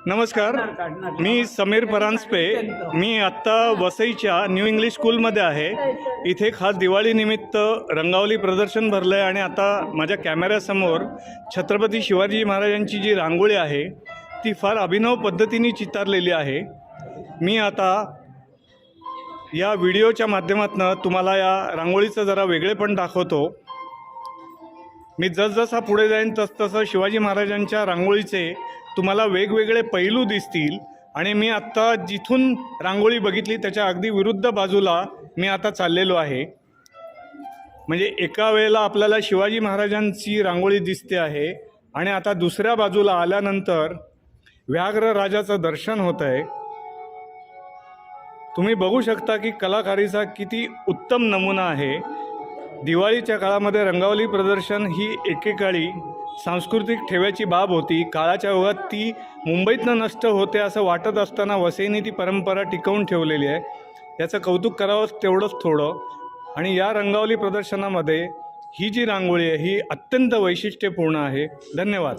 नमस्कार, मी समीर परांजपे. मी आत्ता वसईच्या न्यू इंग्लिश स्कूलमध्ये आहे. इथे खास दिवाळीनिमित्त रंगावली प्रदर्शन भरलं आहे आणि आता माझ्या कॅमेऱ्यासमोर छत्रपती शिवाजी महाराजांची जी रांगोळी आहे ती फार अभिनव पद्धतीने चितारलेली आहे. मी आता या व्हिडिओच्या माध्यमातून तुम्हाला या रांगोळीचं जरा वेगळेपण दाखवतो. मी जसजसा पुढे जाईन तसतसं शिवाजी महाराजांच्या रांगोळीचे तुम्हाला वेगवेगळे पैलू दिसतील. आणि मी आत्ता जिथून रांगोळी बघितली त्याच्या अगदी विरुद्ध बाजूला मी आता चाललेलो आहे. म्हणजे एका वेळेला आपल्याला शिवाजी महाराजांची रांगोळी दिसते आहे आणि आता दुसऱ्या बाजूला आल्यानंतर व्याघ्र राजाचं दर्शन होत आहे. तुम्ही बघू शकता की कलाकारीचा किती उत्तम नमुना आहे. दिवाळीच्या काळामध्ये रंगावली प्रदर्शन ही एकेकाळी सांस्कृतिक ठेव्याची बाब होती. काळाच्या ओघात ती मुंबईतनं नष्ट होते असं वाटत असताना वसईने ती परंपरा टिकवून ठेवलेली आहे. याचं कौतुक करावं तेवढंच थोडं. आणि या रंगावली प्रदर्शनामध्ये ही जी रांगोळी आहे ही अत्यंत वैशिष्ट्यपूर्ण आहे. धन्यवाद.